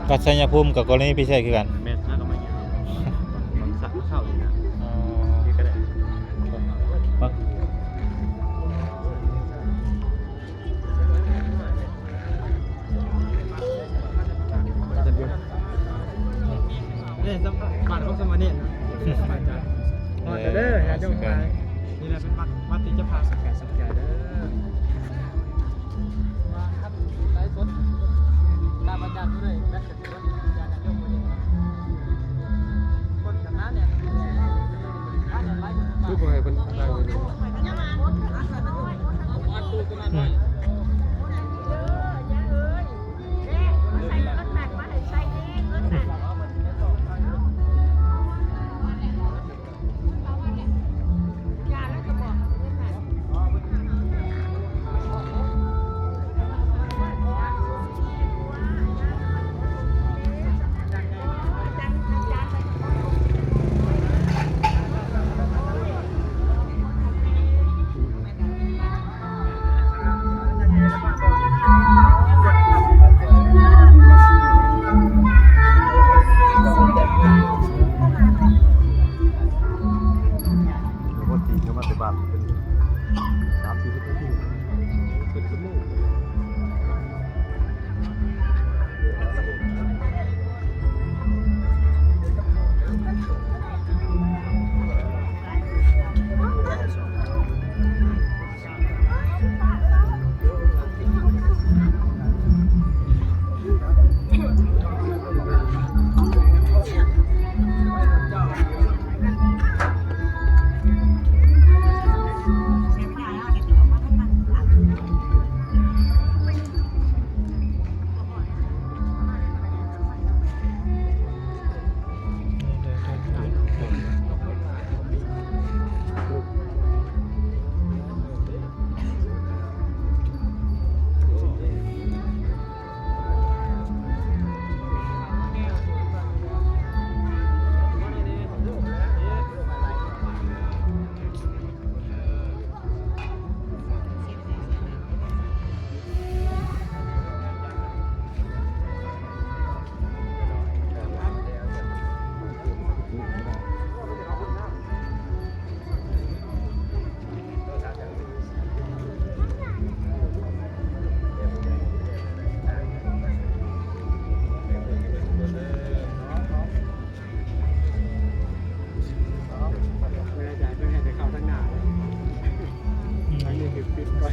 กับชัยภูมิกับกรณีพิเศษคือกัน แม่ถ้าก็มาอย่างบางสักเข้าเลยนะ อ๋อ นี่ก็ได้ ปัก จะเดียวเนี่ยสมบัติของสมณีนะบัตรจ้ะบัตรเด้ออย่าจงใจนี่แหละเป็นบัตรที่จะพาสแกนเด้อมาครับไลฟ์สดตามอาจารย์ด้วยแบทเสร็จแล้วอาจารย์จะยกมือคนกับน้าเนี่ยน้าเนี่ยไลฟ์ทุกคนให้เป็นไลฟ์เลยอัดตู้กันหน่อย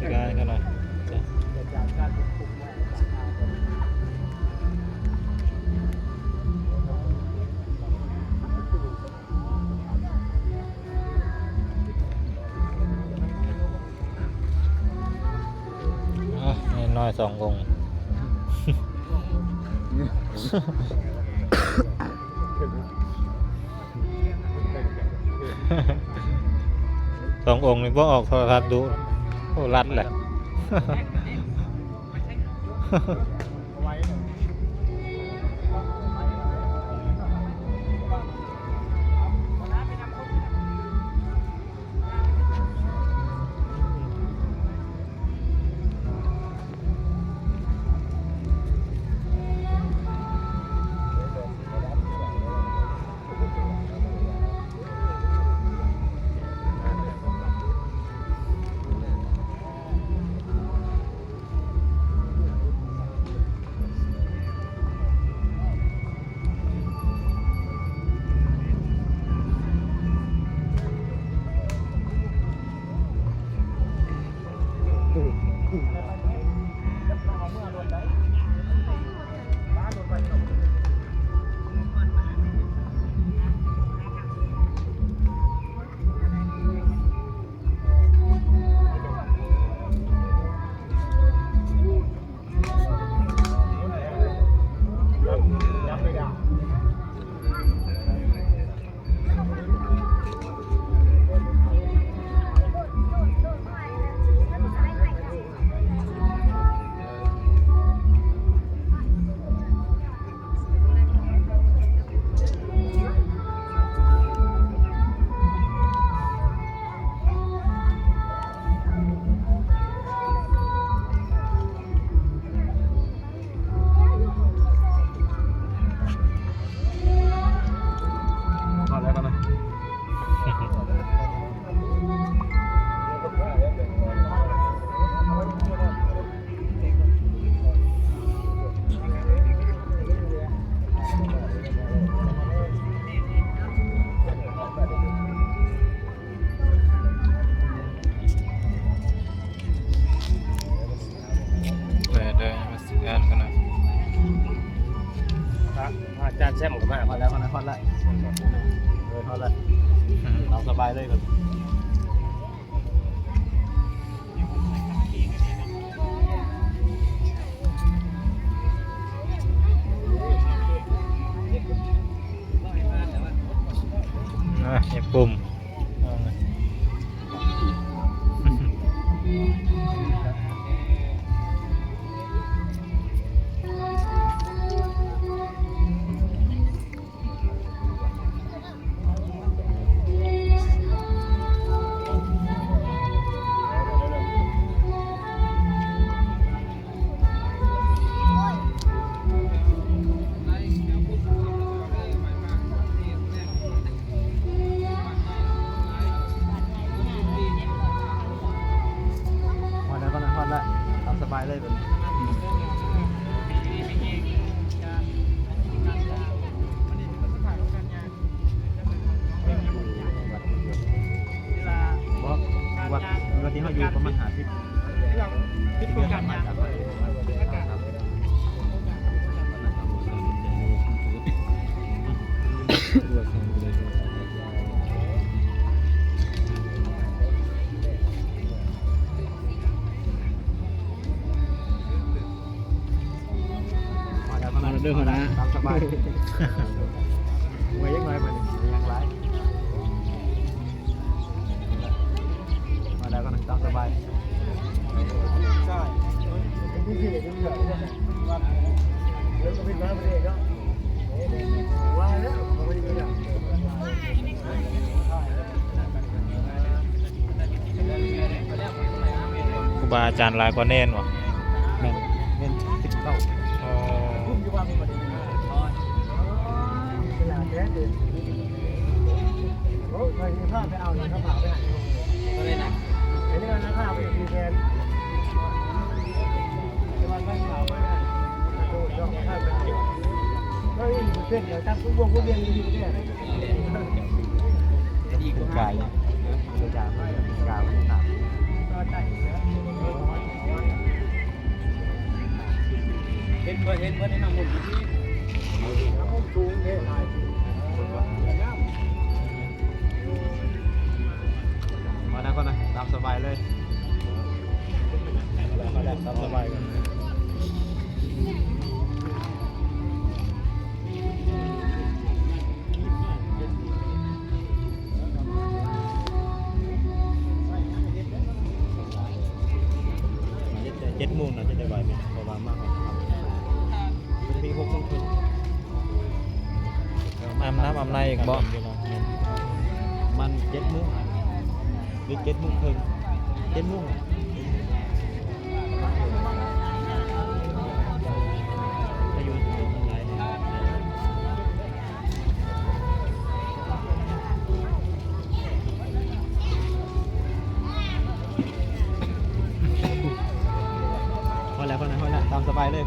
สกายกันหน่อยน้อย2 องค์ 2 องค์นี่บ่ออกโทรทัศน์ดูโอ้รัดแหละ จานแซมกับมา พอแล้วพอแล้วพอแล้วพอแล้วเราสบายเลยครับ ไอ้ปุ่มพอแล้วพอแล้วพอแล้วทำสบายเลยแบบวันที่เขาอยู่ประมาณ50ที่เดือนมาจากเรื่องของนะตามสบายไว้ยังไงมันยังไรมาแล้วก็นั่งตามสบายใช่ที่ที่เด็กที่เหลือว่าเรื่องก็เป็นร้อยประเดี๋ยวว่าแล้วเขาไม่ได้ยังครูบาอาจารย์หลายกว่าเน้นวะ เงิน10 เท่าคุ้มอยู่ว่ามีประเด็นเวลาแท้ดิโอ้ยไปมีผ้าไปเอาเลยครับผ้าไปไหนก็เลยนะไอ้เรื่องนั้นผ้าไปดีแทนจะวันไม่ขาวไม่ได้โดนยอมผ้าไปไหนก็ยิ่งเป็นเดี๋ยวตั้งกุ้งวงกุ้งเรียนดีๆเนี่ยดีกว่ากายเวลาไม่กายไม่หนักก็ได้เยอะเห็นเพื่อนในน้ำมันที่น้ำมันสูงเนี่ยมาแล้วก็นะตามสบายเลยมาแล้วตามสบายกัน7 โมงนะจะได้ไหวไหมประมาณมากเป็นปี6 โมงครึ่ง อาบน้ำอาบในอีกบ่ มัน7 โมงหรือ7 โมงครึ่ง7 โมงจะอยู่ตรงไหนพอแล้วพอแล้วตามสบายเลย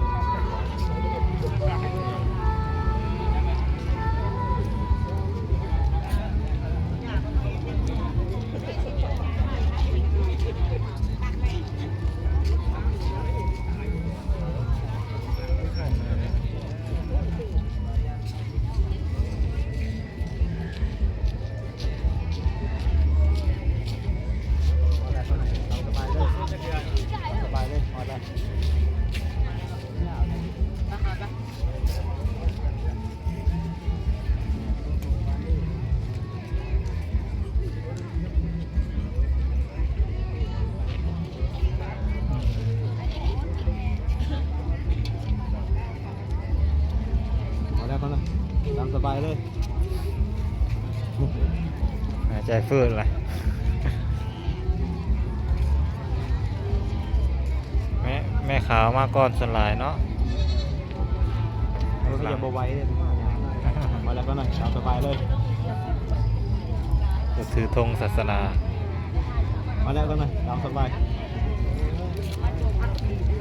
ตามสบายเลย หายใจฟืดเลยแม่ขาวมาก่อนสลายเนาะ เราอย่าไว้เลยมาแล้วก็นะตามสบายเลย จะถือธงศาสนา มาแล้วก็นะตามสบาย อ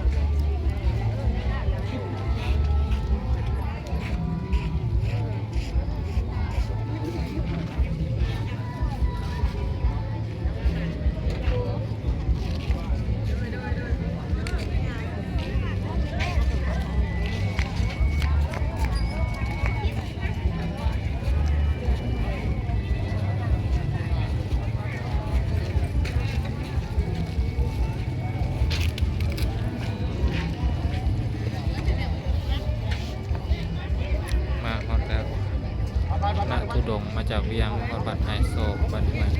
จากเวียงฮอดบัดไฮโซกบัดนี้